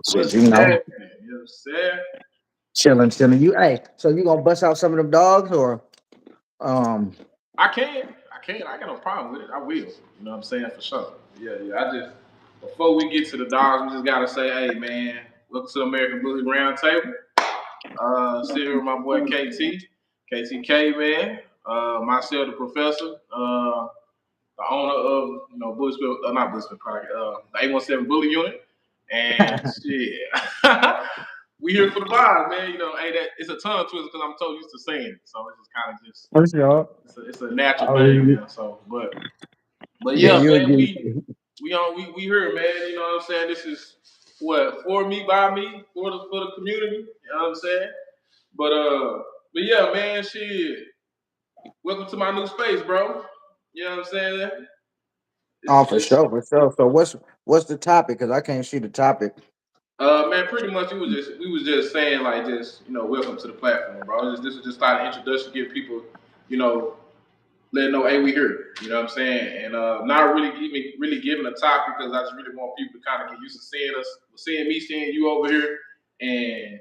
Shit, What's you know, happening? You know what I'm saying? chilling, chilling. You, hey, so you gonna bust out some of them dogs or um? I can. I can. I got no problem with it. I will. You know what I'm saying? For sure. Yeah, yeah. I just, before we get to the dogs, we just got to say, hey, man, welcome to American Bully Roundtable. Still here with my boy KT. KTK, man. Myself, the professor. The owner of, Bullshit, not Bullshit Project, the 817 Bully Unit. And shit. We here for the vibe, man. Hey, that it's a tongue twister because I'm so used to saying it. So it's just kind of just For sure. it's a natural Oh, thing now. So but yeah, yeah, you man, agree. we here, man. You know what I'm saying? This is what for me, by me, for the community. You know what I'm saying? But but yeah, man, shit. Welcome to my new space, bro. You know what I'm saying? Oh, It's for sure. So what's the topic? Because I can't see the topic. man, pretty much we was just saying like just welcome to the platform, bro. This was just like an introduction, give people, you know, let them know, hey, we here. You know what I'm saying? And not really giving a topic because I just really want people to kind of get used to seeing us, seeing me, seeing you over here, and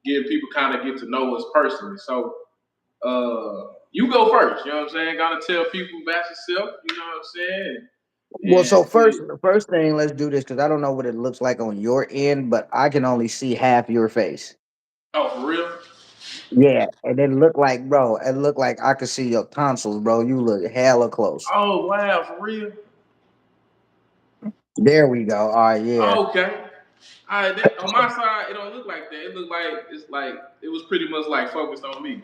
getting people kind of get to know us personally. So you go first. You know what I'm saying? Gotta tell people about yourself. You know what I'm saying? Well, And so shit. the first thing, let's do this because I don't know what it looks like on your end, but I can only see half your face. Oh, for real? Yeah, and it looked like, bro, it looked like I could see your tonsils, bro. You look hella close. Oh, wow, for real? There we go. All right, yeah. Oh, okay. All right, on my side, it don't look like that. It look like it's like it was pretty much like focused on me.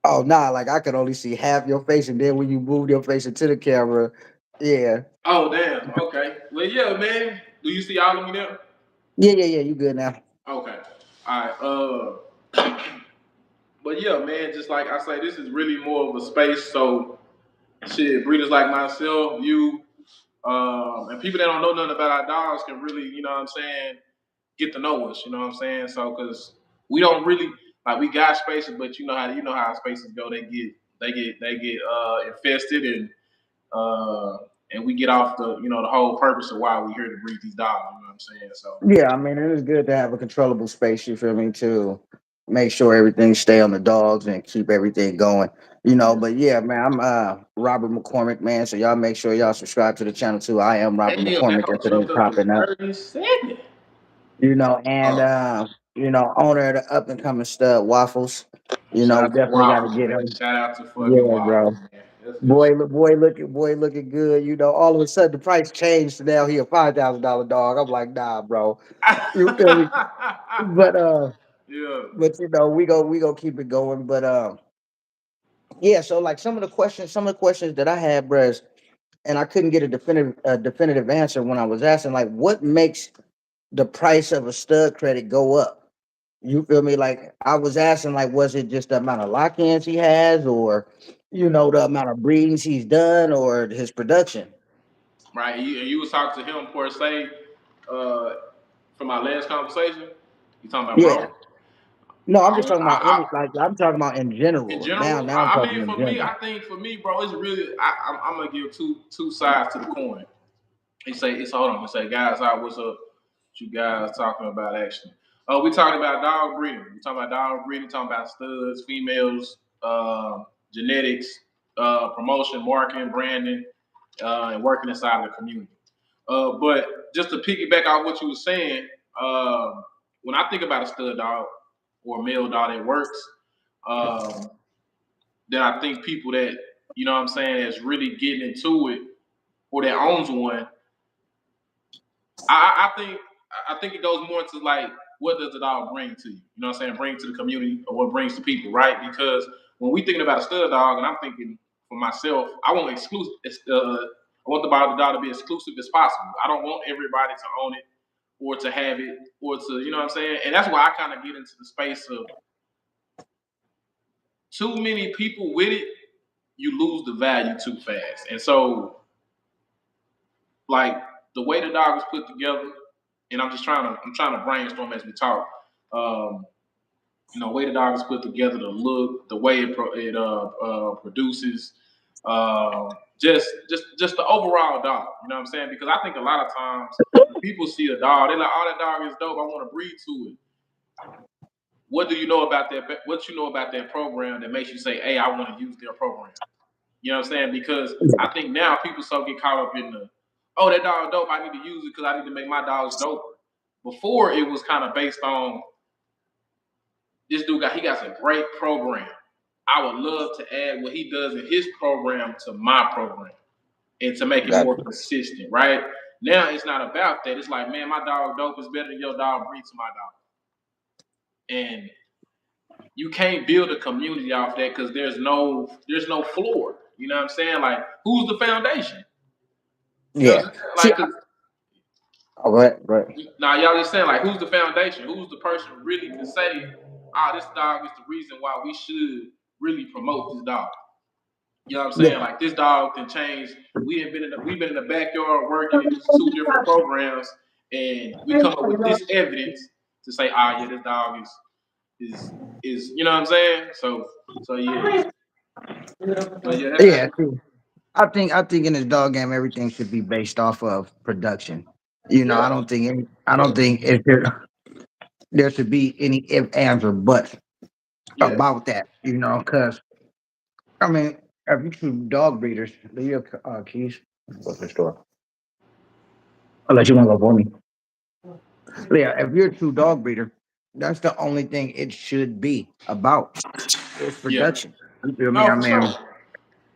Oh, nah, like I could only see half your face, and then when you moved your face into the camera, yeah, Oh, damn. Okay. Well, yeah, man. Do you see all of me now? yeah. You good now? Okay. All right. But yeah, man. Just like I say, this is really more of a space. So, shit, breeders like myself, you, and people that don't know nothing about our dogs can really, you know what I'm saying, get to know us. You know what I'm saying? So, because we don't really like we got spaces, but you know how spaces go. They get infested uh, and we get off the whole purpose of why we're here to breed these dogs. You know what I'm saying? So Yeah, I mean, it is good to have a controllable space. You feel me? To make sure everything stay on the dogs and keep everything going. yeah. But yeah, man, I'm Robert McCormick, man. So y'all make sure y'all subscribe to the channel too. I am Robert Damn, that McCormick. whole That's the name jumped up in popping up. 30 seconds. And Oh, owner of the up and coming stud waffles. shout out to Definitely got to Waffles, get man. him. Shout out to fucking Yeah, Waffles, bro. man. That's good shit. Boy looking good. All of a sudden the price changed to now he a $5,000 dog. I'm like, nah, bro. You feel me? But Yeah. we go keep it going. But yeah. So like some of the questions that I had, bruh, and I couldn't get a definitive answer when I was asking, like, what makes the price of a stud credit go up? You feel me? Like I was asking, like, was it just the amount of lock-ins he has, or the amount of breedings he's done, or his production? Right. And you was talking to him per se, uh, from our last conversation. You talking about Yeah. bro? No, I'm just I, talking about I, I'm talking about in in general. general, Now I'm I talking mean, in for me, general. I think for me, bro, it's really I'm gonna give two sides to the coin. He say it's hold on. He say, guys, hi, what's up? What you guys talking about actually? Oh, we talking about dog breeding. We talking about dog breeding. Talking about studs, females, genetics, promotion, marketing, branding, and working inside of the community. But just to piggyback off what you were saying, when I think about a stud dog or a male dog that works, um, then I think people that what I'm saying is really getting into it or that owns one. I think it goes more into like what does the dog bring to you? You know what I'm saying? Bring to the community or what brings to people, right? Because when we thinking about a stud dog, and I'm thinking for myself, I want exclusive. I want the dog to be exclusive as possible. I don't want everybody to own it or to have it or to you know what I'm saying. And that's why I kind of get into the space of too many people with it. You lose the value too fast, and so like the way the dog is put together, and I'm trying to brainstorm as we talk. Um, the way the dog is put together, the look, the way it produces, just the overall dog. You know what I'm saying? Because I think a lot of times when people see a dog, they're like, "Oh, that dog is dope. I want to breed to it." What do you know about that? What you know about that program that makes you say, "Hey, I want to use their program"? You know what I'm saying? Because I think now people so get caught up in the, "Oh, that dog dope. I need to use it because I need to make my dogs dope." Before it was kind of based on this dude he got a great program. I would love to add what he does in his program to my program and to make it more Gotcha. consistent, right? Now it's not about that. It's like, man, my dog dope is better than your dog, breed to my dog. And you can't build a community off that because there's no floor. You know what I'm saying? Like, who's the foundation? You know what Yeah. I'm saying? See, Like, 'cause all right, right. now y'all just saying like, who's the foundation? Who's the person who really can say, this dog is the reason why we should really promote this dog. You know what I'm saying? Yeah. Like this dog can change. We've been in the backyard working in these two different programs, and we come up with this evidence to say, yeah, this dog is you know what I'm saying? So yeah, so yeah, Yeah. See, I think in this dog game, everything should be based off of production. I yeah, don't think if there should be any if, ands, or buts yes, about that. Because I mean, if you two dog breeders, leave your keys. Go to the store. Unless you want to go for me. Yeah, if you're a true dog breeder, that's the only thing it should be about. It's yeah. production. You feel me? No, I for sure. mean,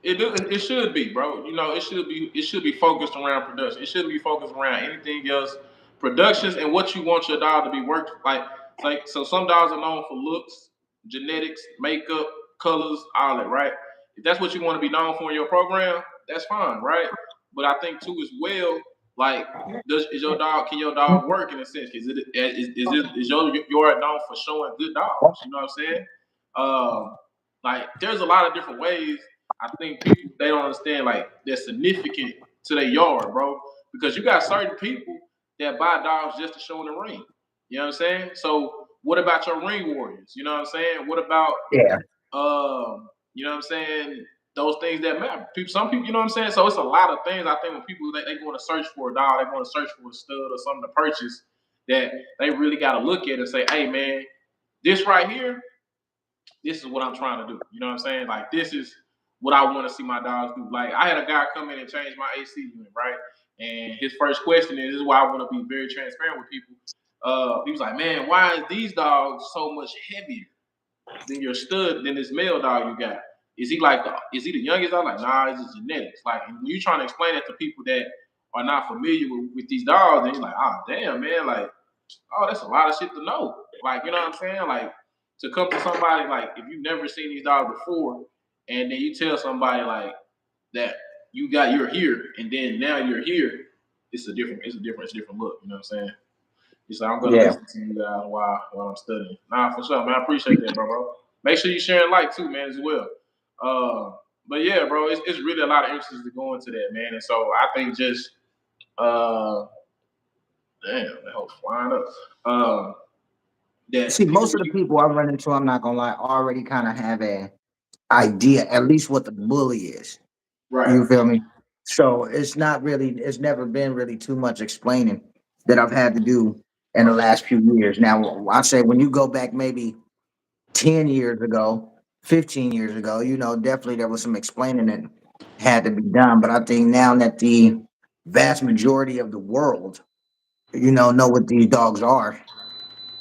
It should be, bro. You know, it should be focused around production. It shouldn't be focused around anything else. Productions and what you want your dog to be worked like. So some dogs are known for looks, genetics, makeup, colors, all that, right? If that's what you want to be known for in your program, that's fine, right? But I think too as well, like, is your dog can your dog work in a sense? Is your known for showing good dogs? You know what I'm saying? Um, like there's a lot of different ways. I think people they don't understand like they're significant to their yard, bro. Because you got certain people that buy dogs just to show in the ring. You know what I'm saying? So what about your ring warriors? You know what I'm saying? What about yeah, you know what I'm saying? Those things that matter. Some people, you know what I'm saying? So it's a lot of things. I think when people they go to search for a dog, they go to search for a stud or something to purchase that they really got to look at and say, hey man, this right here, this is what I'm trying to do. You know what I'm saying? Like this is what I want to see my dogs do. Like I had a guy come in and change my AC unit, right? And his first question is, this is why I want to be very transparent with people. He was like, man, why is these dogs so much heavier than your stud than this male dog you got? Is he the youngest? I'm like, nah, it's just genetics. Like and when you trying to explain it to people that are not familiar with these dogs, and you're like, damn, man, like that's a lot of shit to know. Like, you know what I'm saying? Like, to come to somebody like if you've never seen these dogs before, and then you tell somebody like that you're here, and then now you're here, it's a different look. You know what I'm saying? It's like I'm gonna yeah. listen to you guys while I'm studying. Nah, for sure, man. I appreciate that, bro. Make sure you sharing light too, man, as well. But yeah, bro, it's really a lot of interest to go into that, man. And so I think just uh, damn, that whole flying up. See, That people most of the people I run into, I'm not gonna lie, already kind of have an idea, at least what the bully is. right. You feel me? So it's never been really too much explaining that I've had to do in the last few years. Now, I say when you go back maybe 10 years ago, 15 years ago, definitely there was some explaining that had to be done. But I think now that the vast majority of the world, know what these dogs are,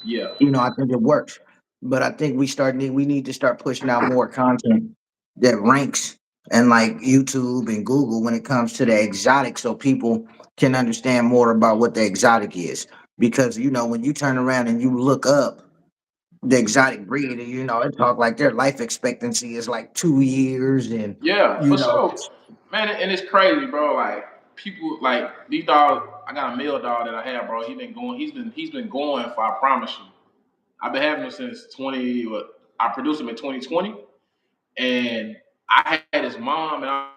Yeah. I think it works. But I think we need to start pushing out more content that ranks and like YouTube and Google when it comes to the exotic so people can understand more about what the exotic is. Because when you turn around and you look up the exotic breed, and it talk like their life expectancy is like 2 years, and Yeah, you for know, sure. Man, and it's crazy, bro. Like people like these dogs. I got a male dog that I have, bro. He's been going for. I promise you. I've been having him since 20. What I produced him in 2020, and I had his mom and I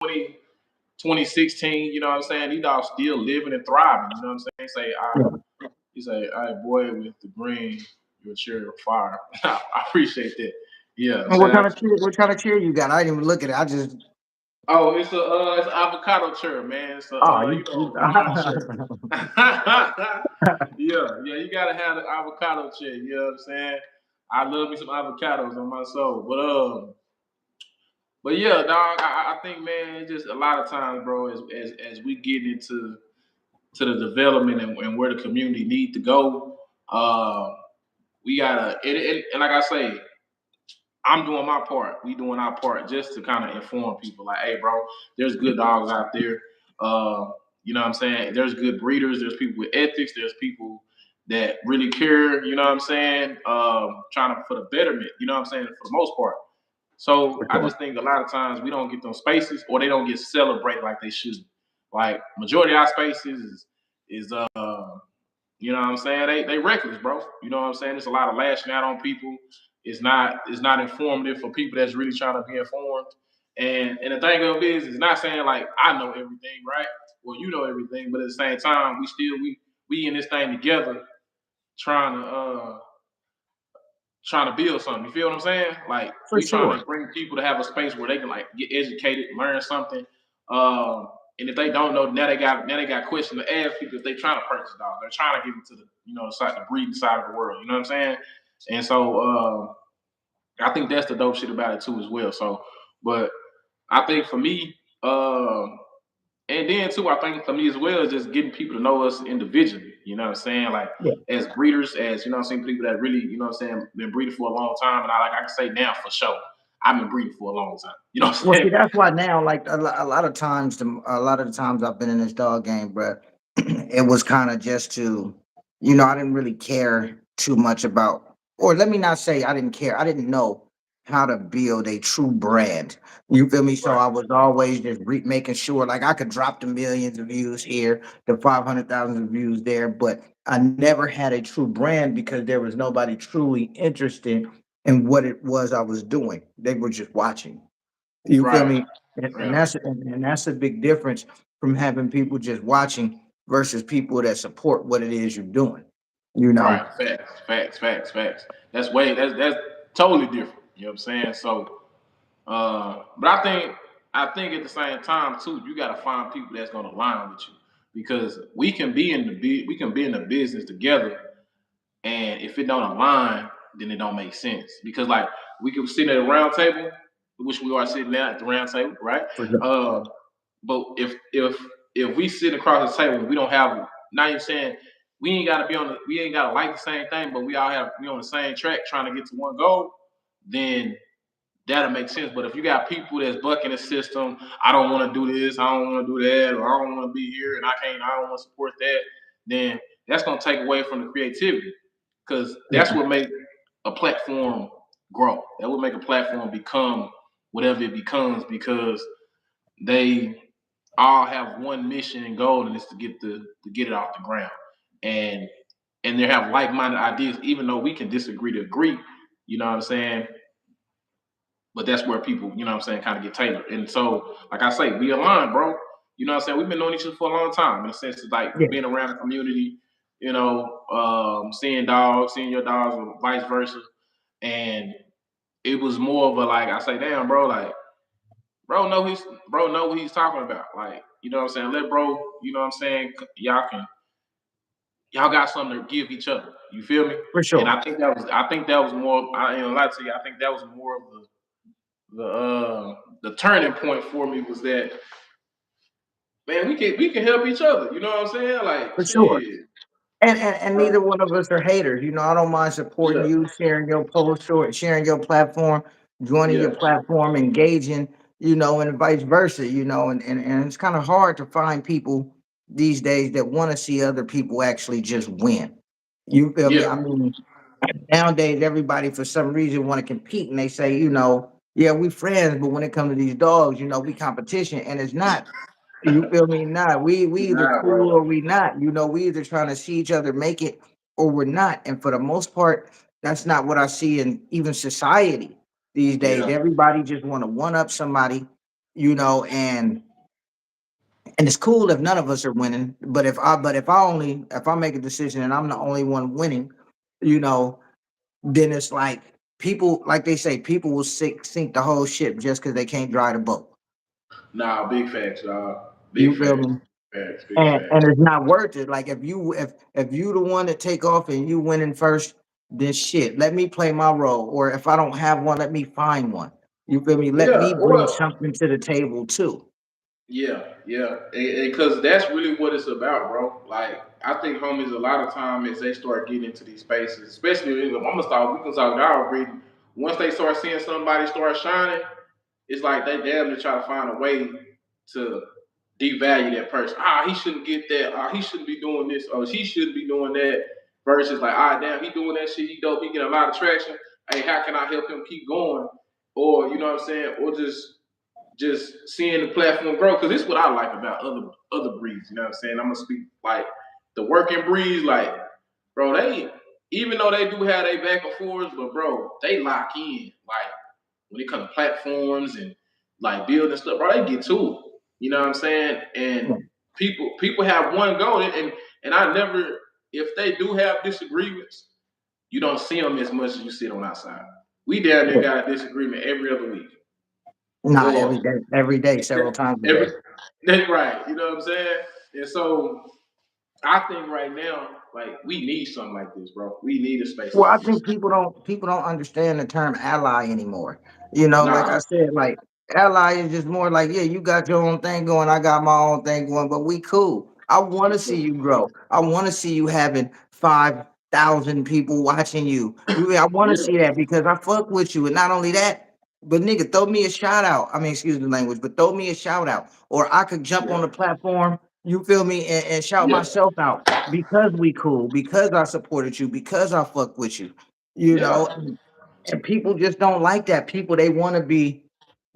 20, 2016. You know what I'm saying? These dogs still living and thriving. You know what I'm saying? He say, "I," he say, "Hey, boy with the green." You're a cheer of fire. I appreciate that. Yeah, And shout out to you. what kind of chair you got? I didn't even look at it. I just Oh, it's an avocado chair, man. It's a oh you you know the chair. Yeah, you gotta have the avocado chair. You know what I'm saying? I love me some avocados on my soul, but yeah, dog. I think, man, just a lot of times, bro, as we get into the development and where the community need to go, we gotta and like I say, I'm doing my part. We doing our part just to kind of inform people, like, hey, bro, there's good dogs out there. You know what I'm saying? There's good breeders. There's people with ethics. There's people that really care. You know what I'm saying? Trying to for the betterment. You know what I'm saying? For the most part. So for I sure. just think a lot of times we don't get those spaces, or they don't get celebrated like they should. Like majority of our spaces is you know what I'm saying? They reckless, bro. You know what I'm saying? There's a lot of lashing out on people. It's not informative for people that's really trying to be informed. And the thing of it is, it's not saying like I know everything, right? Well, you know everything, but at the same time, we in this thing together, trying to trying to build something. You feel what I'm saying? Like For we trying to sure. bring people to have a space where they can like get educated, learn something. And if they don't know, now they got questions to ask people if they trying to purchase dogs. They're trying to get into the the side, the breeding side of the world. You know what I'm saying? And so I think that's the dope shit about it too as well. So, but I think for me, and then too, I think for me as well is just getting people to know us individually. You know what I'm saying? Like Yeah. as breeders, as you know what I'm saying, people that really, you know what I'm saying, been breeding for a long time. And I can say now for sure, I've been breeding for a long time. You know what I'm Well, see, saying? that's why now, like a lot of times, a lot of the times I've been in this dog game, bro, it was kind of just to, I didn't really care too much about, or let me not say I didn't care. I didn't know how to build a true brand. You feel me? So Right, I was always just making sure, like I could drop the millions of views here, the 500,000 views there, but I never had a true brand because there was nobody truly interested in what it was I was doing. They were just watching. You feel right, me? And yeah, that's a big difference from having people just watching versus people that support what it is you're doing. You right. know, Facts. That's totally different. You know what I'm saying? So, but I think at the same time too, you got to find people that's gonna align with you because we can be in the business together. And if it don't align, then it don't make sense. Because like we could sit at a round table, which we are sitting at the round table, right? for sure, Uh, but if we sit across the table, we don't have not even saying we ain't gotta like the same thing, but we on the same track trying to get to one goal, then that'll make sense. But if you got people that's bucking the system, I don't want to do this, I don't want to do that, or I don't want to be here and I don't want to support that, then that's gonna take away from the creativity because that's yeah, what makes a platform grow. That would make a platform become whatever it becomes because they all have one mission and goal, and it's to get it off the ground. And and they have like minded ideas, even though we can disagree to agree. You know what I'm saying? But that's where people, you know what I'm saying, kind of get tailored. And so, like I say, we align, bro. You know what I'm saying? We've been knowing each other for a long time in the sense of like yeah, being around the community, seeing dogs, seeing your dogs, or vice versa. And it was more of a like, I say, damn, bro, like, bro know what he's talking about. Like, you know what I'm saying? Let bro, you know what I'm saying? Y'all got something to give each other. You feel me? for And sure, I think that was more. I ain't gonna lie to you. I think that was more of the turning point for me was that man, we can help each other. You know what I'm saying? Like for sure. shit. And neither one of us are haters. I don't mind supporting Yeah, you, sharing your post or sharing your platform, joining your yeah, platform, engaging, and vice versa, and it's kind of hard to find people these days that want to see other people actually just win. You feel me? yeah, I mean, nowadays everybody for some reason want to compete and they say, yeah, we friends, but when it comes to these dogs, we competition and it's not. You feel me? Not we either nah, cool bro. or we not. We either trying to see each other make it or we're not. And for the most part, that's not what I see in even society these days. Yeah, Everybody just want to one up somebody, you know, and it's cool if none of us are winning. But if I make a decision and I'm the only one winning, you know, then it's like people, like they say, people will sink the whole ship just because they can't drive the boat. Nah, big facts, dog. Big You feel facts. me? Facts. Big And facts. it's not worth it. Like if you the one to take off and you winning first, then shit, let me play my role. Or if I don't have one, let me find one. You feel me? Let Yeah. me bring Or something to the table too. yeah, yeah, because that's really what it's about, bro. Like I think homies a lot of time as they start getting into these spaces, especially I'm gonna start. We can talk dog breeding. Once they start seeing somebody start shining, it's like they damn near try to find a way to devalue that person. Ah, he shouldn't get that. Ah, he shouldn't be doing this. Or she shouldn't be doing that. Versus like, ah, damn, he doing that shit. He dope. He getting a lot of traction. Hey, how can I help him keep going? Or you know what I'm saying? Or just seeing the platform grow. Because this is what I like about other breeds. You know what I'm saying? I'm gonna speak like the working breeds. Like, bro, they even though they do have their back and forths, but bro, they lock in. Like when it comes to platforms and like building stuff, bro, they get to it. You know what I'm saying? And people have one goal, and I never, if they do have disagreements, you don't see them as much as you see it on outside. We damn near got a disagreement every other week, Not or every day, several times a every day. that's right. You know what I'm saying? And so I think right now, like we need something like this, bro. We need a space Well, I like this. think people don't understand the term ally anymore. You know, like I Nah, said, like ally is just more like, yeah, you got your own thing going, I got my own thing going, but we cool. I want to see you grow. I want to see you having 5,000 people watching you. I want to yeah, see that because I fuck with you, and not only that, but nigga, throw me a shout out. I mean, excuse the language, but throw me a shout out, or I could jump on yeah, the platform. You feel me, and shout yeah, myself out because we cool, because I supported you, because I fuck with you, you yeah, know, and people just don't like that. People they want to be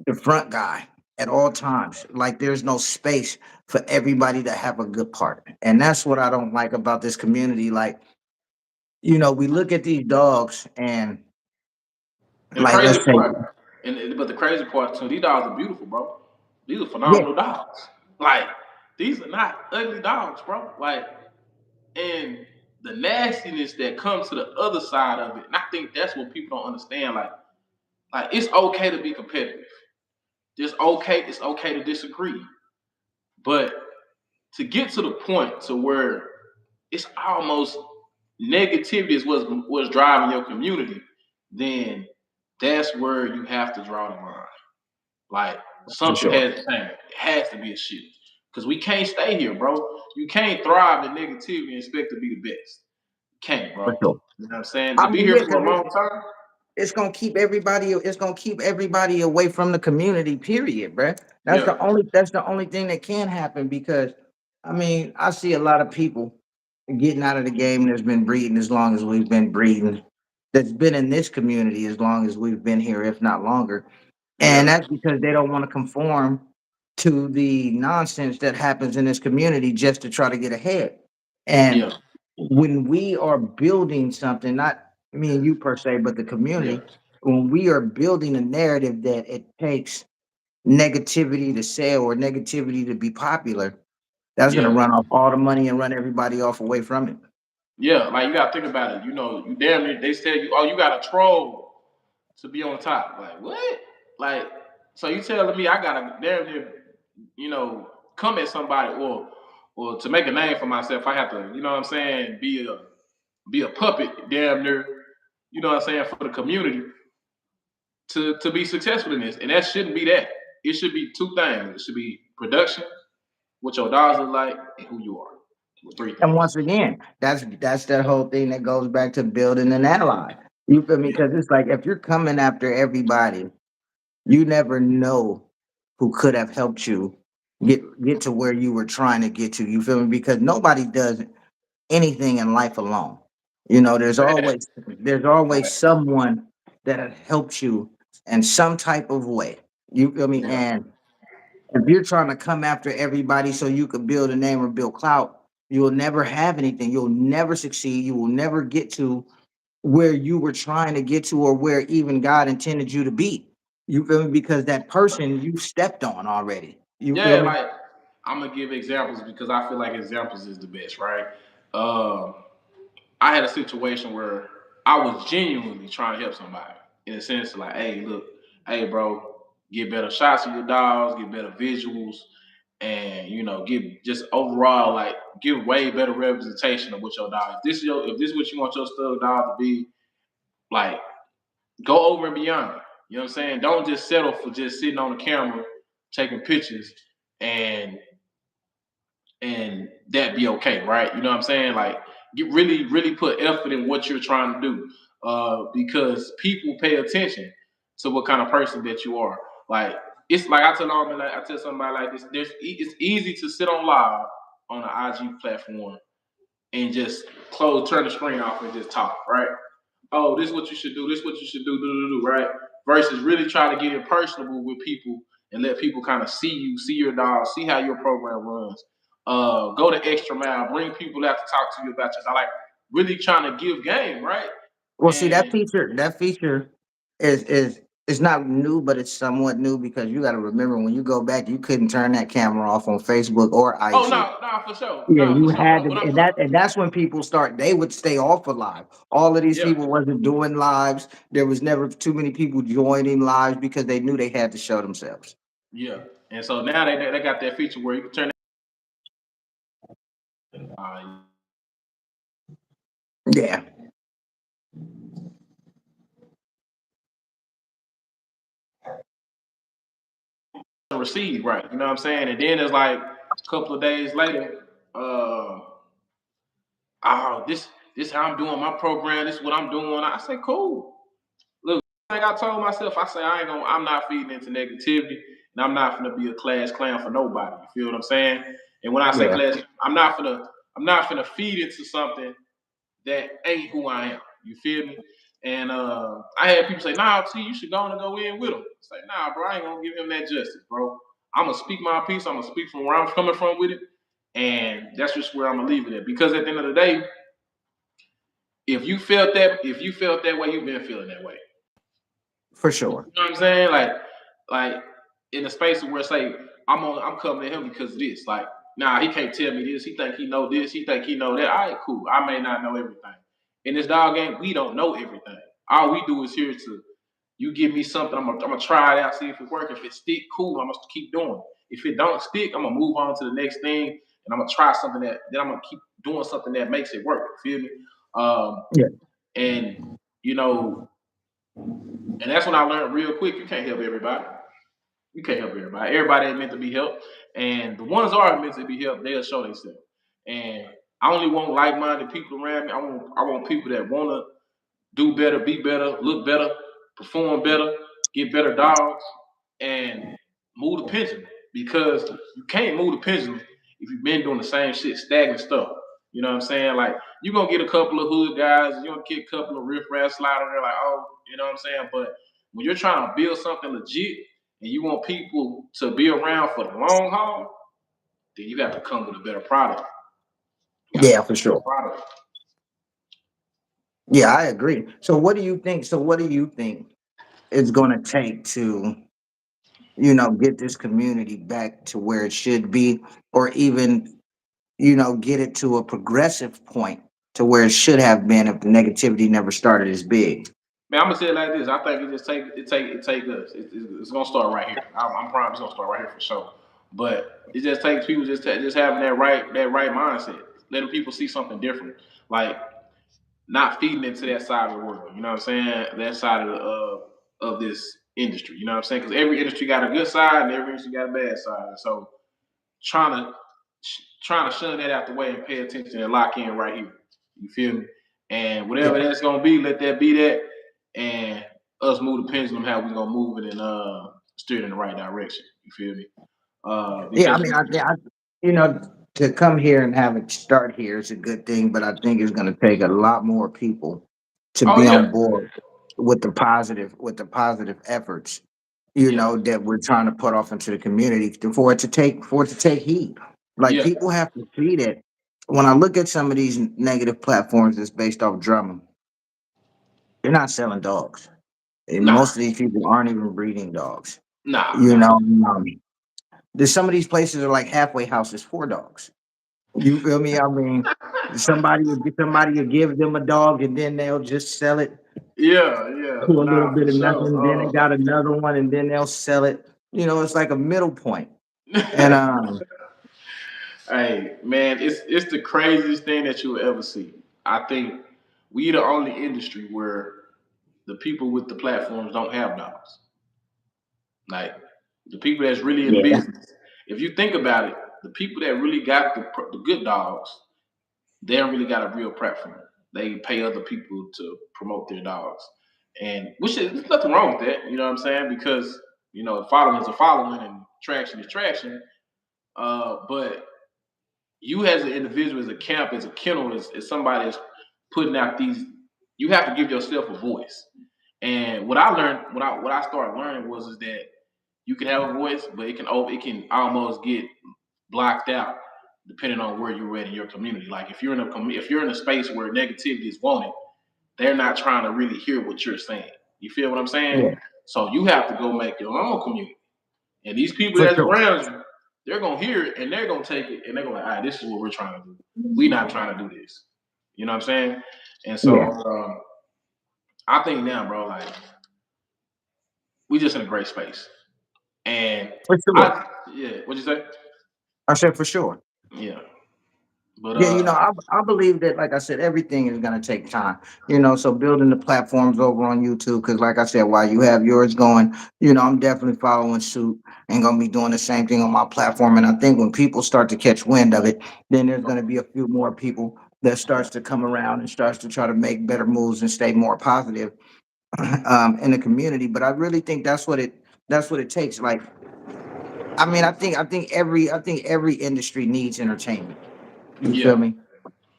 the front guy at all times. Like there's no space for everybody to have a good part. And that's what I don't like about this community. Like, we look at these dogs and And the like crazy let's say, part, but the crazy part too, these dogs are beautiful, bro. These are yeah, phenomenal dogs. Like these are not ugly dogs, bro. Like and the nastiness that comes to the other side of it, and I think that's what people don't understand. Like it's okay to be competitive. It's okay to disagree, but to get to the point to where it's almost negativity is what's driving your community, then that's where you have to draw the line. Like for something sure, has to change. It has to be a shift. Because we can't stay here, bro. You can't thrive in negativity and expect to be the best. You can't, for bro. sure. You know what I'm saying? I To be mean, here yeah, for because a long time. it's gonna keep everybody away from the community, period, bruh. That's Yeah. the only thing that can happen because I mean, I see a lot of people getting out of the game that's been breeding as long as we've been breeding, that's been in this community as long as we've been here, if not longer. And Yeah. that's because they don't want to conform to the nonsense that happens in this community just to try to get ahead. And Yeah. when we are building something, not me and you per se, but the Yeah. community, when we are building a narrative that it takes negativity to sell or negativity to be popular, that's going to Yeah. run off all the money and run everybody off away from it. Yeah. Like you gotta think about it. You know, you damn near they tell you, oh, you got a troll to be on top. Like, what? Like, so you telling me I gotta damn near, come at somebody or to make a name for myself, I have to, you know what I'm saying, be a puppet, damn near, you know what I'm saying, for the community to be successful in this. And that shouldn't be that. It should be two things. It should be production, what your dogs look like, and who you are. With three And things. once again, that's that whole thing that goes back to building an ally. You feel me? Yeah. Because it's like if you're coming after everybody, you never know who could have helped you get to where you were trying to get to. You feel me? Because nobody does anything in life alone. There's Fact. always someone that has helped you in some type of way. You feel me? Yeah. And if you're trying to come after everybody so you can build a name or build clout, you will never have anything. You'll never succeed. You will never get to where you were trying to get to or where even God intended you to be. You feel me? Because that person you stepped on already. You feel Yeah, me? like I'm gonna give examples because I feel like examples is the best, right? Um, I had a situation where I was genuinely trying to help somebody in a sense like, hey, look, hey, bro, get better shots of your dogs, get better visuals, and get just overall like give way better representation of what your dog. If this is what you want your stug dog to be, like go over and beyond. You know what I'm saying? Don't just settle for just sitting on the camera taking pictures and and that be okay, right? You know what I'm saying? Like, get really, really put effort in what you're trying to do, because people pay attention to what kind of person that you are. Like, it's like I tell somebody like this. It's easy to sit on live on an IG platform and just turn the screen off and just talk, right? Oh, this is what you should do. This is what you should do, right? Versus really try to get it personable with people and let people kind of see you, see your dog, see how your program runs. Go the extra mile, bring people out to talk to you about your dog. Like really trying to give game, right? Well, see And that feature is it's not new, but it's somewhat new because you got to remember when you go back, you couldn't turn that camera off on Facebook or oh IG. no, no, for sure. Yeah, No, you for sure. had to, What I'm and that's when people start. They would stay off of live. All of these yeah, people wasn't doing lives. There was never too many people joining lives because they knew they had to show themselves. yeah. And so now they got that feature where you can turn Yeah, receive, right? You know what I'm saying? And then it's like a couple of days later, oh, this how I'm doing my program. This is what I'm doing. I say, cool. Look, like I told myself, I say I'm not feeding into negativity, and I'm not gonna be a class clown for nobody. You feel what I'm saying? And when I say yeah, class, I'm not gonna feed into something that ain't who I am. You feel me? And I had people say, "Nah, T, you should go on and go in with him." It's like, "Nah, bro, I ain't gonna give him that justice, bro. I'm gonna speak my piece. I'm gonna speak from where I'm coming from with it, and that's just where I'm gonna leave it at. Because at the end of the day, if you felt that way, you've been feeling that way. for You sure. know what I'm saying? Like in a space where it's like I'm coming at him because of this. Like, nah, he can't tell me this. He think he know this. He think he know that. All right, cool. I may not know everything. In this dog game, we don't know everything. All we do is here to you give me something. I'm gonna try it out, see if it works. If it stick, cool. I'm gonna keep doing. If it don't stick, I'm gonna move on to the next thing, and I'm gonna try something that then I'm gonna keep doing something that makes it work. You feel me? Um, Yeah, and you know, and that's when I learned real quick. You can't help everybody. You can't help everybody. Everybody ain't meant to be helped, and the ones are meant to be helped. They'll show themselves. And I only want like-minded people around me. I want people that want to do better, be better, look better, perform better, get better dogs, and move the pendulum. Because you can't move the pendulum if you've been doing the same shit, stagnant stuff. You know what I'm saying? Like you're gonna get a couple of hood guys, you're gonna get a couple of riff-raff sliders. They're like, oh, you know what I'm saying? But when you're trying to build something legit and you want people to be around for the long haul, then you got to come with a better product. You got to yeah, come for with a better sure. product. Yeah, I agree. So, what do you think? So, what do you think it's going to take to get this community back to where it should be, or even get it to a progressive point to where it should have been if the negativity never started as big? Man, I'm gonna say it like this. I think it just take us. It's gonna start right here. I'm proud it's gonna start right here for sure. But it just takes people just having that right mindset, letting people see something different, like not feeding into that side of the world. You know what I'm saying? That side of this industry. You know what I'm saying? Because every industry got a good side and every industry got a bad side. And so trying to trying to shun that out the way and pay attention and lock in right here. You feel me? And Yeah, whatever that's gonna be, let that be that, and us move the pendulum how we gonna move it and steer it in the right direction. You feel me? yeah. I Because mean, you know, to come here and have it start here is a good thing, but I think it's going to take a lot more people to oh be yeah, on board with the positive efforts, yeah, that we're trying to put off into the community for it to take heed. Like yeah, people have to see that. When I look at some of these negative platforms that's based off drama, they're not selling dogs. And nah, most of these people aren't even breeding dogs. nah, You nah, know, um, there's some of these places are like halfway houses for dogs. You feel me? I mean, somebody will give them a dog and then they'll just sell it Yeah, yeah, to a little nah, bit for of nothing. Then they sure. got another one and then they'll sell it. You know, it's like a middle point. And Hey, man, it's the craziest thing that you'll ever see. I think we the only industry where the people with the platforms don't have dogs. Like the people that's really in yeah, business. If you think about it, the people that really got the good dogs, they don't really got a real platform. They pay other people to promote their dogs, and which is there's nothing wrong with that. You know what I'm saying? Because following is a following, and traction is traction. But you as an individual, as a camp, as a kennel, as somebody that's putting out these, you have to give yourself a voice. And what I learned, what I started learning was is that you can have a voice, but it can almost get blocked out depending on where you're at in your community. Like if you're in a space where negativity is wanted, they're not trying to really hear what you're saying. You feel what I'm saying? yeah, So you have to go make your own community. And these people for that's sure. around you, they're gonna hear it and they're gonna take it and they're gonna like, all right, this is what we're trying to do. We not trying to do this. You know what I'm saying? And so Yeah, I think now, bro, like we just in a great space. And for sure. I yeah, what'd you say? I said for sure. Yeah. But Yeah, I believe that, like I said, everything is gonna take time. So building the platforms over on YouTube, because like I said, while you have yours going, I'm definitely following suit and gonna be doing the same thing on my platform. And I think when people start to catch wind of it, then there's gonna be a few more people that starts to come around and starts to try to make better moves and stay more positive in the community. But I really think that's what it takes. Like, I mean, I think every industry needs entertainment. You yeah, feel me?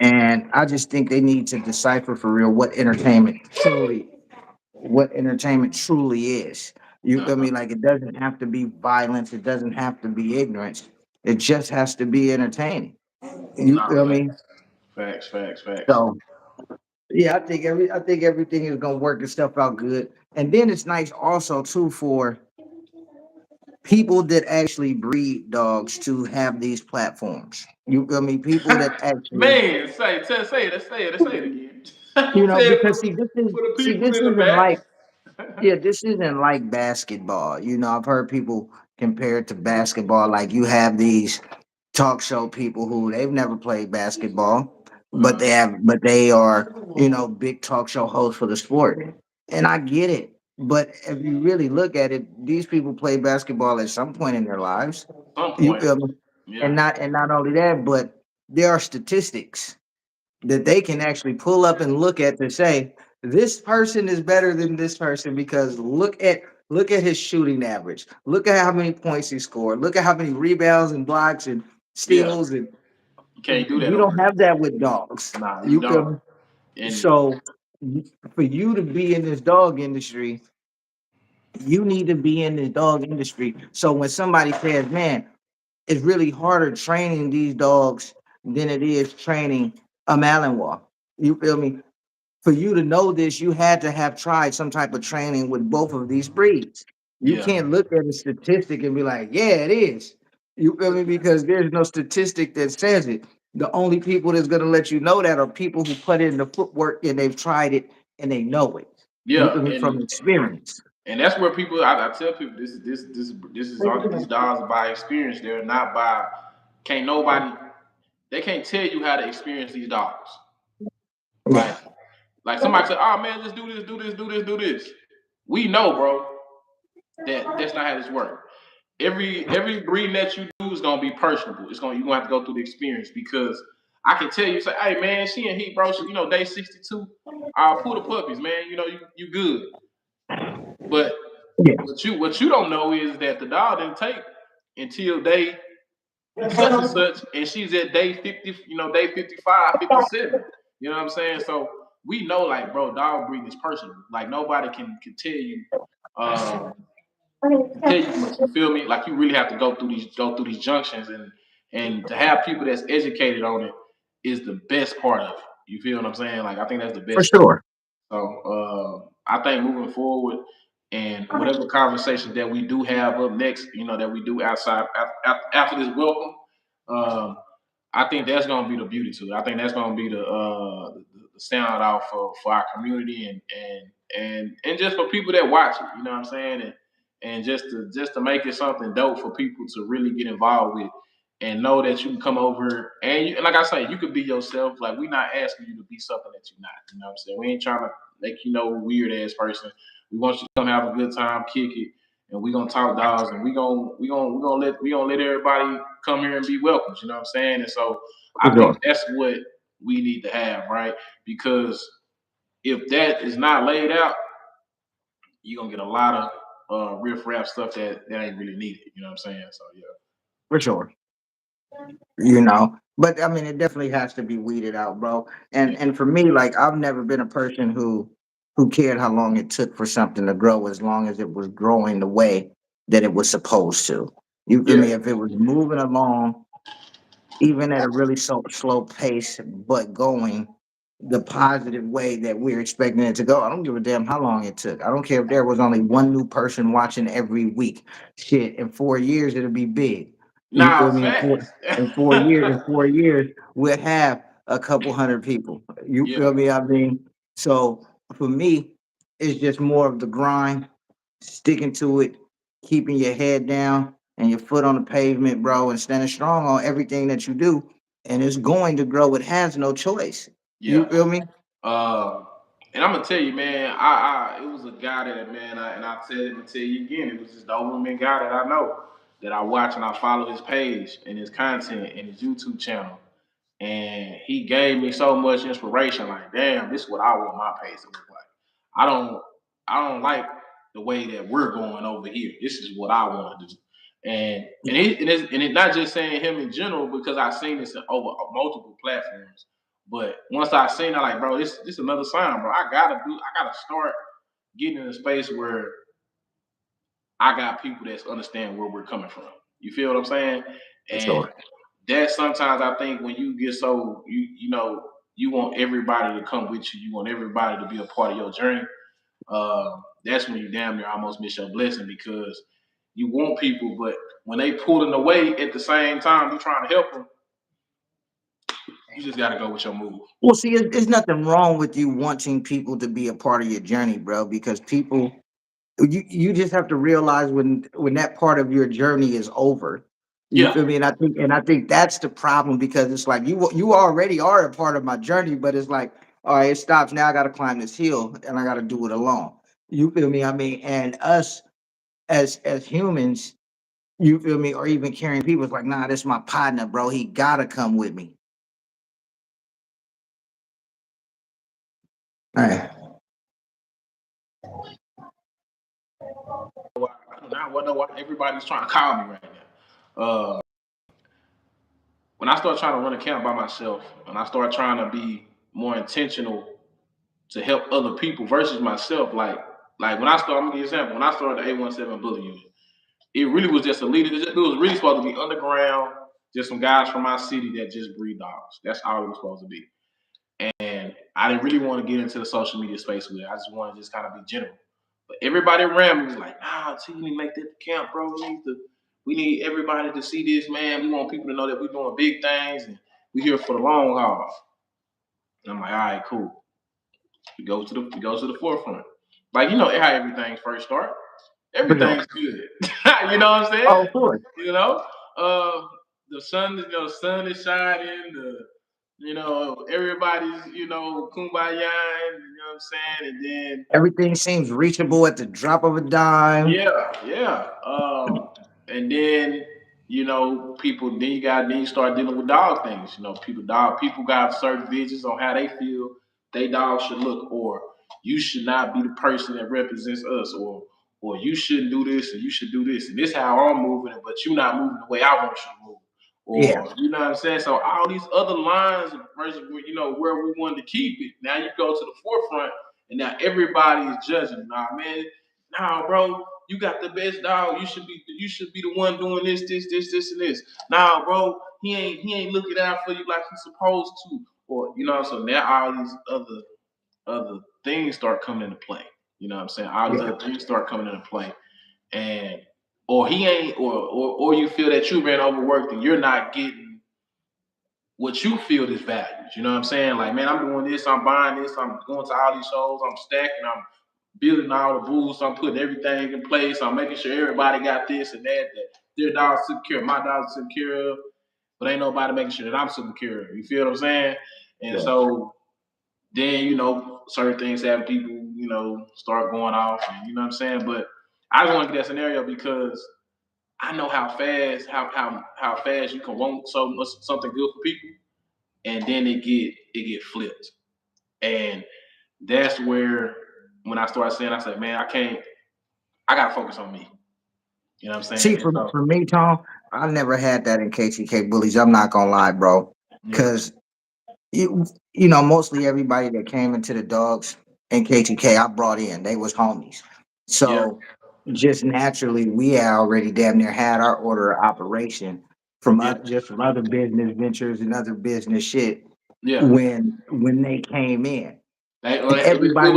And I just think they need to decipher for real what entertainment truly is. You feel uh-huh. me? Like, it doesn't have to be violence. It doesn't have to be ignorance. It just has to be entertaining. You Nah, feel me? facts. So yeah, I think everything is gonna work itself out good. And then it's nice also too for people that actually breed dogs to have these platforms. You feel me? People that actually, Man, say it again. Say it because for the see, people this in the isn't back. like, yeah, this isn't like basketball. I've heard people compare it to basketball. Like, you have these talk show people who they've never played basketball, Uh, but they are, big talk show hosts for the sport. And I get it. But if you really look at it, these people play basketball at some point in their lives. some You point. feel me? Yeah, And not only that, but there are statistics that they can actually pull up and look at to say this person is better than this person because look at his shooting average. Look at how many points he scored. Look at how many rebounds and blocks and yeah. steals, and You can't do that we on don't here. have that with dogs. Nah, you You feel don't. me? And So for you to be in this dog industry, you need to be in the dog industry. So when somebody says, "Man, it's really harder training these dogs than it is training a Malinois," you feel me? For you to know this, you had to have tried some type of training with both of these breeds. You yeah, can't look at a statistic and be like, yeah, it is. You feel me? Because there's no statistic that says it. The only people that's gonna let you know that are people who put in the footwork and they've tried it and they know it. You yeah. feel me? From experience. And that's where people. I tell people this is all these dogs are by experience. They're not by. Can't nobody. They can't tell you how to experience these dogs. Like Yeah, somebody said, "Oh man, just do this, do this, do this, do this." We know, bro, that that's not how this works. Every breeding that you do is gonna be personable. You're gonna have to go through the experience because I can tell you, say, hey man, she in heat, bro. Day 62. I'll pull the puppies, man. You good. But yeah, what you don't know is that the dog didn't take until day such and such, and she's at day 50, day 55, 57. You know what I'm saying? So we know, like, bro, dog breeding is personal. Like nobody can um, tell you much. You feel me? Like you really have to go through these junctions, and to have people that's educated on it is the best part of it. You feel what I'm saying? Like I think that's the for best thing. sure. So I think moving forward and whatever conversations that we do have up next, that we do outside after this welcome, um, I think that's gonna be the beauty to it. I think that's gonna be the sound out for our community and just for people that watch it. You know what I'm saying? And just to make it something dope for people to really get involved with and know that you can come over and like I say, you could be yourself. Like we're not asking you to be something that you're not. You know what I'm saying? We ain't trying to make you know weird ass person. We want you to come have a good time, kick it, and we gonna talk dogs, and we gonna let everybody come here and be welcomed. You know what I'm saying? And so For I think sure. that's what we need to have, right? Because if that is not laid out, you're gonna get a lot of riff raff stuff that ain't really needed. You know what I'm saying? So yeah. For sure. You know, but I mean, it definitely has to be weeded out, bro. Yeah. And for me, like I've never been a person who cared how long it took for something to grow, as long as it was growing the way that it was supposed to. You feel Yeah. me? If it was moving along, even at a really slow pace, but going the positive way that we're expecting it to go. I don't give a damn how long it took. I don't care if there was only one new person watching every week. Shit, in 4 years it'll be big. You Now feel me? facts. In 4 years, we'll have a couple hundred people. You Yeah. feel me? I mean, so for me, it's just more of the grind, sticking to it, keeping your head down and your foot on the pavement, bro, and standing strong on everything that you do. And it's going to grow. It has no choice. You Yeah. feel me? Um, and I'm gonna tell you, man, I it was a guy that man, and I tell him to tell you again, it was this Doberman guy that I know that I watch and I follow his page and his content and his YouTube channel. And he gave me so much inspiration. Like, damn, this is what I want my page to look like. I don't, I don't like the way that we're going over here. This is what I want to do. And it's not just saying him in general because I've seen this over multiple platforms. But once I seen, I like, bro, this is another sign, bro. I gotta start getting in a space where I got people that understand where we're coming from. You feel what I'm saying? For And sure. that sometimes I think when you get so you know you want everybody to come with you, you want everybody to be a part of your journey. That's when you damn near almost miss your blessing because you want people, but when they pulling away at the same time, you trying to help them. You just got to go with your move. Well, see, there's nothing wrong with you wanting people to be a part of your journey, bro, because people, you just have to realize when that part of your journey is over. You Yeah, feel me? And I think that's the problem because it's like you already are a part of my journey, but it's like, all right, it stops now. I got to climb this hill and I got to do it alone. You feel me? I mean, and us as humans, you feel me, or even carrying people, it's like, nah, this my partner, bro. He gotta come with me. All right. now what know what everybody's trying to call me right now. When I start trying to run a camp by myself, and I start trying to be more intentional to help other people versus myself, like when I started, I'm gonna give you an example. When I started the 817 Bully Unit, it really was just a leader. It was really supposed to be underground, just some guys from my city that just breed dogs. That's all it was supposed to be. And I didn't really want to get into the social media space with it. I just wanted to just kind of be general. But everybody around me was like, nah, T, you need to make that camp, bro. We need everybody to see this, man. We want people to know that we're doing big things and we're here for the long haul. And I'm like, all right, cool. We go to the forefront. Like, you know how everything first start. For sure. Everything's good. You know what I'm saying? Oh, of course. You know, uh, the sun is shining. Everybody's kumbaya. You know what I'm saying? And then Everything seems reachable at the drop of a dime. yeah, yeah. And then people. Then you start dealing with dog things. People got certain visions on how they feel they dog should look, or you should not be the person that represents us, or you shouldn't do this and you should do this, and this how I'm moving it, but you're not moving the way I want you to move. Yeah. Or you know what I'm saying? So all these other lines versus where we wanted to keep it. Now you go to the forefront and now everybody is judging. Nah, man, nah, bro, you got the best dog. You should be the one doing this, and this. Nah, bro, he ain't looking out for you like he's supposed to. Or so now all these other things start coming into play. You know what I'm saying? All these Yeah. other things start coming into play. And or he ain't or you feel that you've been overworked and you're not getting what you feel is values. You know what I'm saying? Like, man, I'm doing this, I'm buying this, I'm going to all these shows, I'm stacking, I'm building all the booths, I'm putting everything in place, I'm making sure everybody got this and that their dogs taken care of, my dogs taken care of, but ain't nobody making sure that I'm taken care of. You feel what I'm saying? And Yeah. so then, certain things have people, start going off, and you know what I'm saying? But I just want to get that scenario because I know how fast how fast you can want something good for people, and then it get flipped. And that's where when I started saying, I said, man, I gotta focus on me. You know what I'm See, saying? And for so for me, Tom, I never had that in KTK bullies. I'm not gonna lie, bro, yeah, because mostly everybody that came into the dogs in KTK, I brought in, they was homies. yeah, So just naturally, we had already damn near had our order of operation from yeah, just from other business ventures and other business shit yeah. when they came in, and It everybody,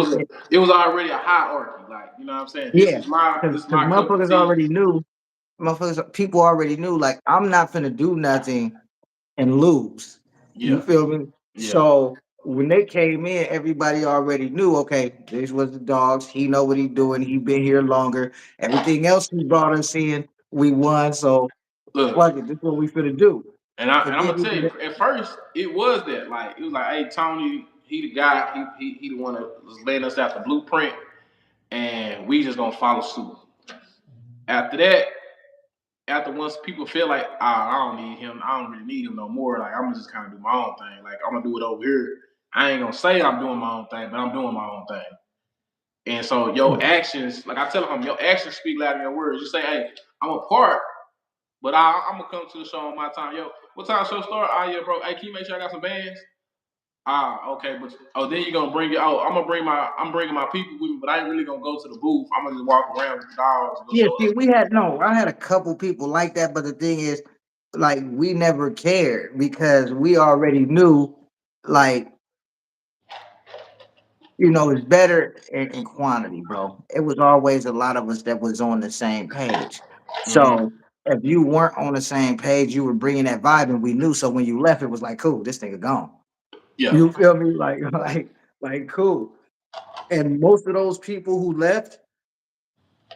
was already a hierarchy. Like, you know what I'm saying? This yeah, is my because this is my cup of motherfuckers tea. already knew, people already knew, like I'm not finna do nothing and lose. You Yeah, feel me? yeah. So when they came in, everybody already knew, okay, this was the dogs. He know what he doing. He been here longer. Everything else he brought us in, we won. So Look, fuck it, this is what we finna do. and And I'm then gonna tell you, at first it was that. Like, it was like, hey, Tony, he the guy. He the one that was laying us out the blueprint, and we just gonna follow suit. After that, after once people feel like, I don't need him, I don't really need him no more. Like, I'm gonna just kind of do my own thing. Like, I'm gonna do it over here. I ain't gonna say I'm doing my own thing, but I'm doing my own thing. And so your yeah, actions, like I tell them, your actions speak louder than your words. You say, hey, I'm a part, but I'm gonna come to the show on my time. Yo, what time show start? Ah, yeah, bro. Hey, can you make sure I got some bands? Ah, okay, but then you're gonna bring it. Oh, I'm bringing my people with me, but I ain't really gonna go to the booth. I'm gonna just walk around with the dogs and go yeah. show See, up. I had a couple people like that, but the thing is, like, we never cared because we already knew, like, it's better in quantity, bro. It was always a lot of us that was on the same page. Mm-hmm. So if you weren't on the same page, you were bringing that vibe, and we knew. So when you left, it was like, cool, this nigga gone. Yeah. You feel me? Like, like cool. And most of those people who left,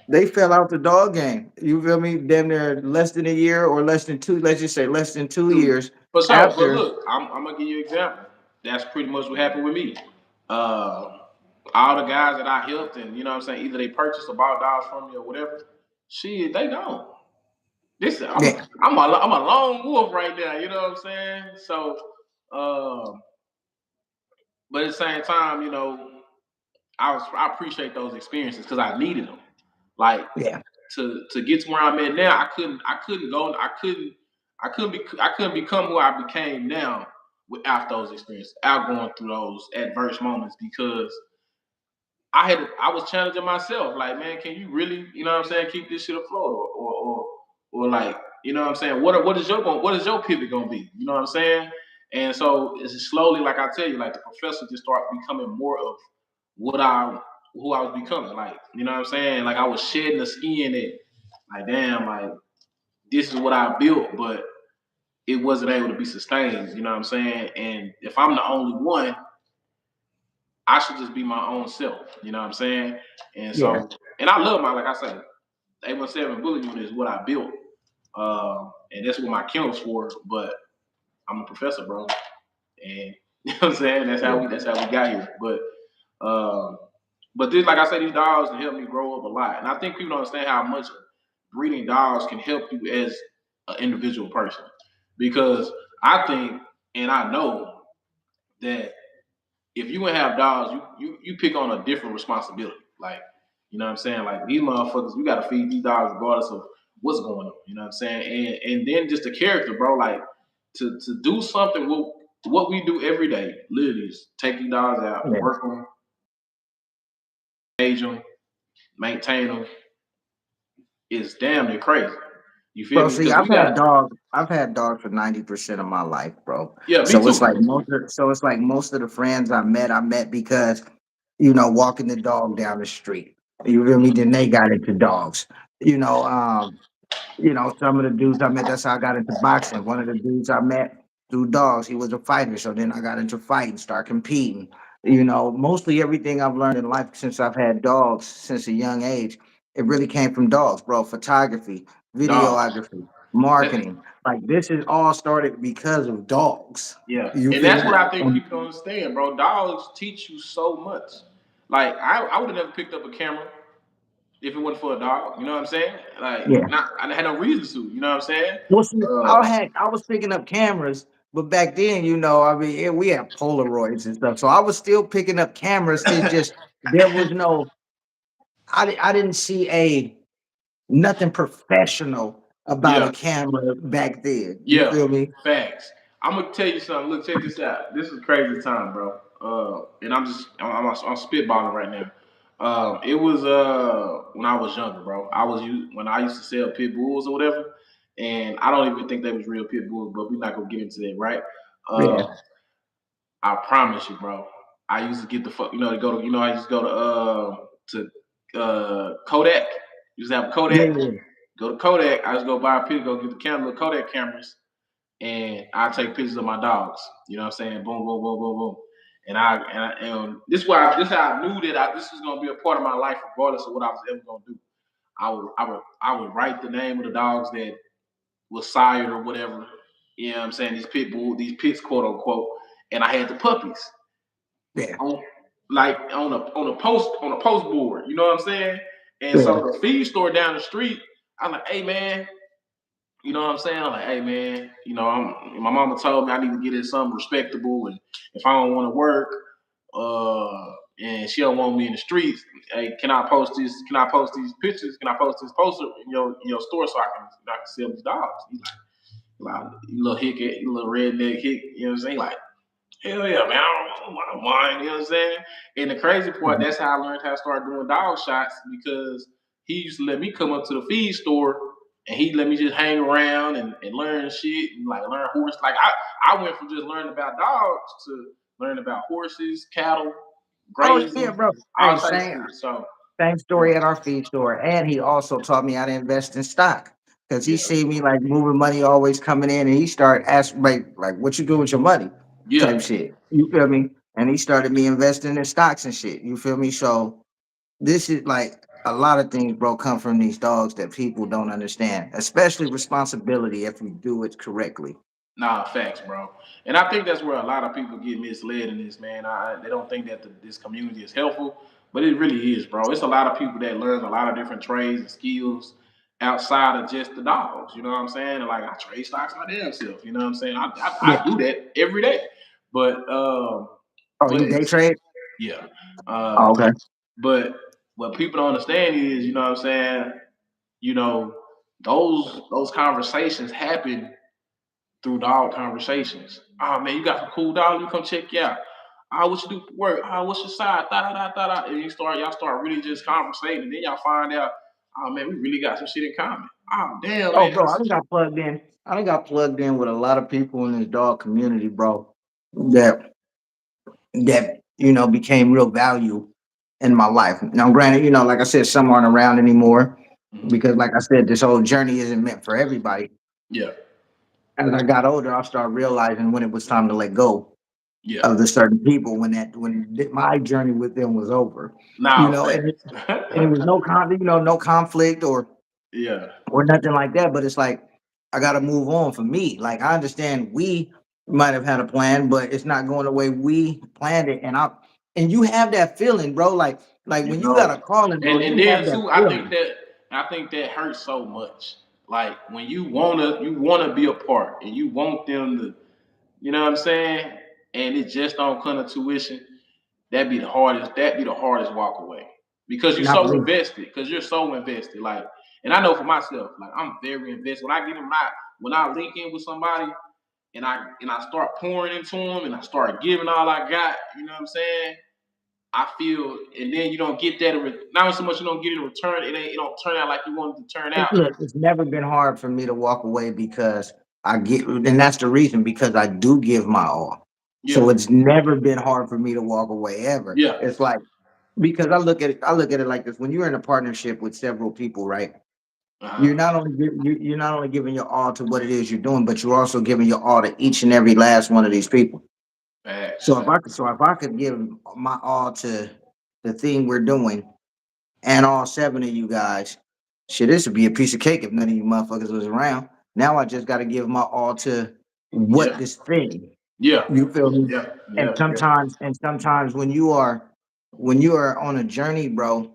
they fell out the dog game. You feel me? Damn near less than a year or less than two. Let's just say less than 2 years For sure. But after. look, I'm gonna give you an example. That's pretty much what happened with me. Uh, all the guys that I helped, and you know what I'm saying, either they purchased or bought dogs from me or whatever. Shit, they gone. This Yeah, I'm a lone wolf right now. You know what I'm saying? So, um, but at the same time, I appreciate those experiences because I needed them. Like, yeah, to get to where I'm at now, I couldn't become who I became now without those experiences, without going through those adverse moments because I was challenging myself, like, man, can you really, what I'm saying, keep this shit afloat, or like, what I'm saying, what is your pivot gonna be? You know what I'm saying? And so it's slowly, like I tell you, like the professor just started becoming more of what I who I was becoming. Like, you know what I'm saying? Like, I was shedding the skin that, like, damn, like, this is what I built, but it wasn't able to be sustained. You know what I'm saying? And if I'm the only one, I should just be my own self. You know what I'm saying? And yeah, so, and I love like I said, 817 Bullet Unit is what I built. And that's what my kennel's for. But I'm a professor, bro. And you know what I'm saying? yeah, That's how we got here. Um, but this, like I said, these dogs have helped me grow up a lot. And I think people don't understand how much breeding dogs can help you as an individual person. Because I think and I know that if you would have dogs, you pick on a different responsibility. Like, you know what I'm saying? Like, these motherfuckers, we gotta feed these dogs regardless of what's going on. You know what I'm saying? And then just the character, bro. Like, to do something what we do every day, literally is take these dogs out, yeah. work them, age them, maintain them, is damn near crazy. You feel Bro, me? see, Because we got I've had dogs for 90% of my life, bro. yeah, me So it's too. like most of the friends I met because, walking the dog down the street. You feel me? Then they got into dogs. You know, some of the dudes I met, that's how I got into boxing. One of the dudes I met, through dogs. He was a fighter, so then I got into fighting, start competing. You know, mostly everything I've learned in life since I've had dogs since a young age, it really came from dogs, bro. Photography, Dogs. videography, That, marketing. Like this is all started because of dogs. yeah, You and feel that's me? what I think And people don't understand, bro. Dogs teach you so much. Like I would have never picked up a camera if it wasn't for a dog. You know what I'm saying? Like, yeah. not I had no reason to. You know what I'm saying? Well, see, Uh, I was picking up cameras, but back then, you know, I mean, we had Polaroids and stuff, so I was still picking up cameras. It's just there was no, I didn't see a nothing professional about a yeah, camera back then. You yeah, feel me? facts. I'm gonna tell you something. Look, check this out. This is crazy time, bro. And I'm spitballing right now. It was when I was younger, bro. When I used to sell pit bulls or whatever, and I don't even think they was real pit bulls, but we're not gonna get into that, right? Yeah, Uh, I promise you, bro. I used to get the fuck, to go to, I used to go to Kodak. Used to have a yeah, Kodak. yeah, Go to Kodak. I just go buy a picture, go get the camera, Kodak cameras, and I take pictures of my dogs. You know what I'm saying? Boom, boom, boom, boom, boom. And this is how I knew that this was gonna be a part of my life, regardless of what I was ever gonna do. I would write the name of the dogs that was sired or whatever. You know what I'm saying? These pits, quote unquote. And I had the puppies yeah, on, like on a post board. You know what I'm saying? And yeah, so the feed store down the street, I'm like, hey man, you know what I'm saying? I'm like, hey man, my mama told me I need to get in something respectable, and if I don't want to work, and she don't want me in the streets, hey, can I post this? Can I post these pictures? Can I post this poster in your store so I can sell these dogs? He's like, you little hick, you little redneck hick, you know what I'm saying? Like, hell yeah, man. I don't mind, you know what I'm saying? And the crazy part, mhm. that's how I learned how to start doing dog shots because he used to let me come up to the feed store and he let me just hang around and learn shit and like learn horse. Like I went from just learning about dogs to learning about horses, cattle, Oh yeah, grazing, bro. all Hey, types of same. shit. So Same yeah, story at our feed store. And he also taught me how to invest in stock. Cause he yeah, see me like moving money always coming in and he started asking like what you do with your money type yeah. shit. You feel me? And he started me investing in stocks and shit. You feel me? So this is like a lot of things, bro, come from these dogs that people don't understand, especially responsibility if we do it correctly. Nah, facts, bro. And I think that's where a lot of people get misled in this, man. They don't think that this community is helpful, but it really is, bro. It's a lot of people that learn a lot of different trades and skills outside of just the dogs. You know what I'm saying? And like I trade stocks my damn self. You know what I'm saying? Yeah. I do that every day. But Oh, but you day it's trade? yeah. Oh, Um, okay. but what people don't understand is, you know what I'm saying? You know, those conversations happen through dog conversations. Oh man, you got some cool dogs. Let me come check you out. Oh, what you do for work? Oh, what's your side? Da da da da da. And y'all start really just conversating, and then y'all find out, oh man, we really got some shit in common. Oh damn, Oh, man. bro, I done got plugged in. I done got plugged in with a lot of people in this dog community, bro. That became real value in my life. Now, granted, like I said, some aren't around anymore Mhm. because, like I said, this whole journey isn't meant for everybody. Yeah, As I got older, I started realizing when it was time to let go yeah. of the certain people my journey with them was over. Now, And it was no conflict yeah, or nothing like that. But it's like I got to move on for me. Like I understand we might have had a plan, but it's not going the way we planned it. And you have that feeling, bro. Like you when you got know, a calling, bro, and you then have that too, feeling. I think that hurts so much. Like when you wanna be a part, and you want them to, you know what I'm saying, and it just don't come to tuition. That'd be the hardest walk away because you're Not so me. invested. Because you're so invested. Like, and I know for myself, like I'm very invested. When I link in with somebody and I start pouring into them and I start giving all I got, you know what I'm saying? I feel, and then you don't get that. Not so much you don't get it in return. It don't turn out like you wanted to turn out. Look, it's never been hard for me to walk away because and that's the reason because I do give my all. Yeah, So it's never been hard for me to walk away ever. yeah, It's like because I look at it like this: when you're in a partnership with several people, right? Uh-huh. you're not only giving your all to what it is you're doing, but you're also giving your all to each and every last one of these people. Facts, facts. So if I could give my all to the thing we're doing and all seven of you guys, shit, this would be a piece of cake if none of you motherfuckers was around. Now I just got to give my all to what Yeah, this thing. yeah, You feel me? yeah, yeah, yeah, And sometimes when you are on a journey, bro,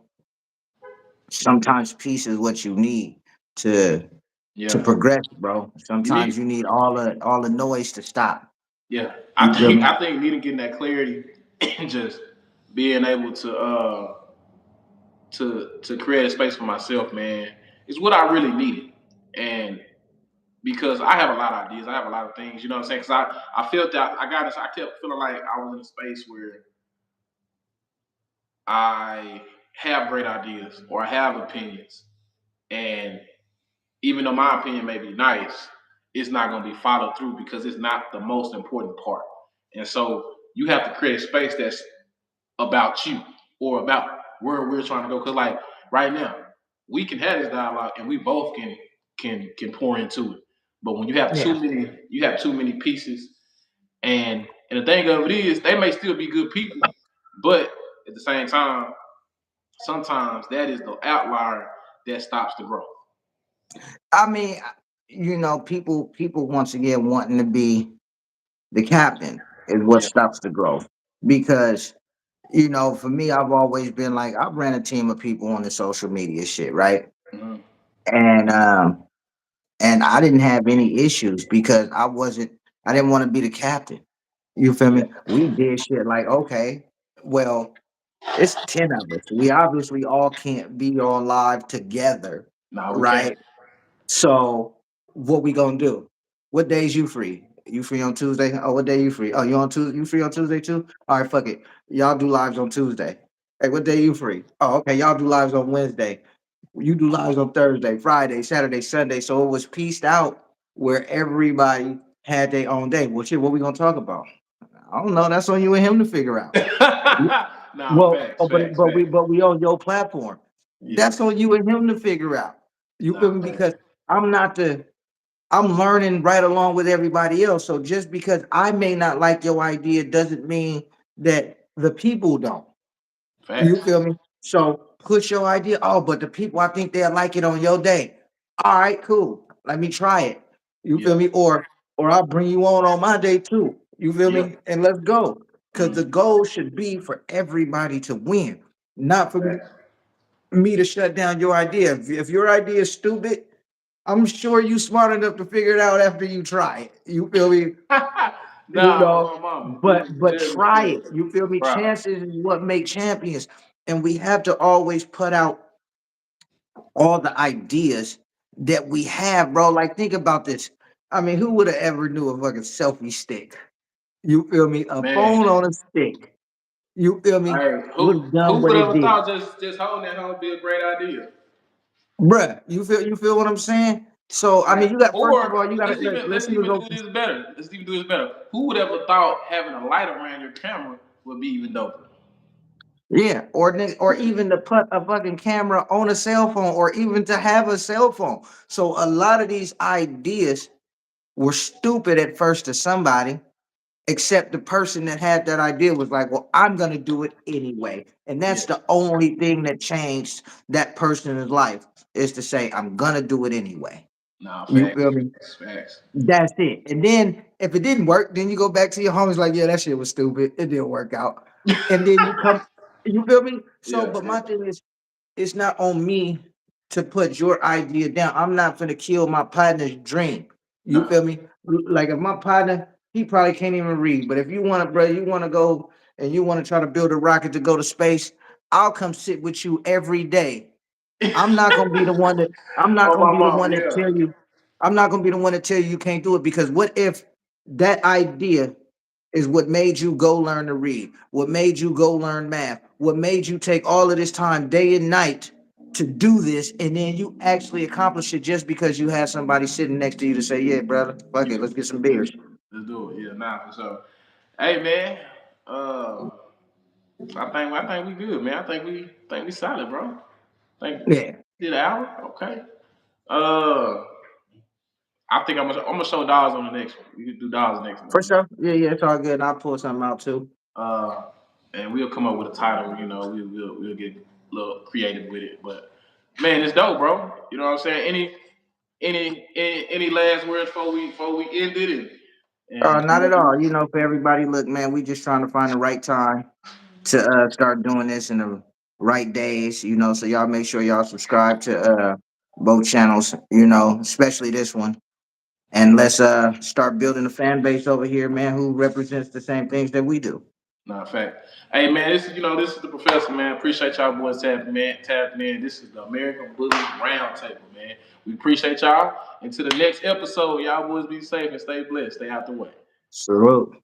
sometimes peace is what you need to yeah, progress, bro. you need, Sometimes you need all the noise to stop. yeah. You feel me? I think needing getting that clarity and just being able to create a space for myself, man, is what I really needed. And because I have a lot of ideas, I have a lot of things, you know what I'm saying? Because I felt that I kept feeling like I was in a space where I have great ideas or I have opinions, and even though my opinion may be nice, it's not going to be followed through because it's not the most important part. And so you have to create a space that's about you or about where we're trying to go. Because like right now, we can have this dialogue and we both can pour into it. But when Yeah. you have too many pieces, and the thing of it is, they may still be good people, but at the same time, sometimes that is the outlier that stops the growth. I mean, you know, people once again wanting to be the captain is what Yeah. stops the growth. Because, you know, for me, I've always been like I ran a team of people on the social media shit, right? Mhm. And and I didn't have any issues because I didn't want to be the captain. You feel Yeah. me? We did shit like, okay, well, it's 10 of us. We obviously all can't be on live together, No, we can't. right? So what we gonna do? What days you free? You free on Tuesday? Oh, what day you free? Oh, you on Tuesday? You free on Tuesday too? All right, fuck it. Y'all do lives on Tuesday. Hey, what day you free? Oh, okay. Y'all do lives on Wednesday. You do lives on Thursday, Friday, Saturday, Sunday. So it was pieced out where everybody had their own day. Well, shit, what we gonna talk about? I don't know. That's on you and him to figure out. Nah, Well, facts, facts, facts. but we on your platform. Yeah. That's on you and him to figure out. You feel Nah, me? facts. Because I'm not the I'm learning right along with everybody else. So just because I may not like your idea doesn't mean that the people don't. You Facts. feel me? So push your idea. Oh, but the people I think they'll like it on your day. All right, cool. Let me try it. You Yeah. feel me? Or I'll bring you on my day too. You feel Yeah. me? And let's go. Because the Mm. goal should be for everybody to win, not for Facts. me to shut down your idea. If your idea is stupid, I'm sure you smart enough to figure it out after you try it. You feel me? You Nah, know, my mama. You can but tell me try straight. it. You feel me? Right. Chances is what make champions, and we have to always put out all the ideas that we have, bro. Like, think about this. I mean, who would have ever knew a fucking selfie stick? You feel me? A Man. phone on a stick. You feel me? Hey, Would have done who what would it ever did, thought just holding that home would be a great idea? bruh. You feel what I'm saying? So, I Like, mean, you got first of or all, you got to let's let's see what's even do open. this better. Let's even do this better. Who would ever thought having a light around your camera would be even doper? Yeah, or even to put a fucking camera on a cell phone, or even to have a cell phone. So a lot of these ideas were stupid at first to somebody, except the person that had that idea was like, "Well, I'm gonna do it anyway," and Yeah. that's the only thing that changed that person's life is to say, "I'm gonna do it anyway." Nah, You facts, feel me? facts, facts. That's it. And then if it didn't work, then you go back to your homies like, yeah, that shit was stupid. It didn't work out. And then you come, you feel me? So, Yeah, but yeah. my thing is, it's not on me to put your idea down. I'm not gonna kill my partner's dream. You No. feel me? Like if my partner, he probably can't even read. But if you want to, bro, you want to go and you want to try to build a rocket to go to space, I'll come sit with you every day. I'm not gonna be the one that I'm not Oh, gonna my be the mama, one that yeah. tell you. I'm not gonna be the one to tell you you can't do it because what if that idea is what made you go learn to read, what made you go learn math, what made you take all of this time day and night to do this, and then you actually accomplish it just because you had somebody sitting next to you to say, "Yeah, brother, fuck it, Yeah. let's get some beers." Let's do it. Yeah, nah, for sure. Hey man, uh, I think we good, man. I think we solid, bro. Think Yeah, did an hour, okay. Uh, I think I'm gonna show Dawes on the next one. We can do Dawes next one. For sure. Yeah, it's all good. And I'll pull something out too. And we'll come up with a title. You know, we'll get a little creative with it. But man, it's dope, bro. You know what I'm saying? Any last words before we end it? Not at all. You know, for everybody, look, man, we just trying to find the right time to start doing this in the right days, you know. So y'all make sure y'all subscribe to both channels, you know, especially this one. And let's start building a fan base over here, man, who represents the same things that we do. Nah, fact. Hey man, this is the professor, man. Appreciate y'all boys tapping in. This is the American Bully Roundtable, man. We appreciate y'all. Until the next episode, y'all boys be safe and stay blessed. Stay out the way. Salute.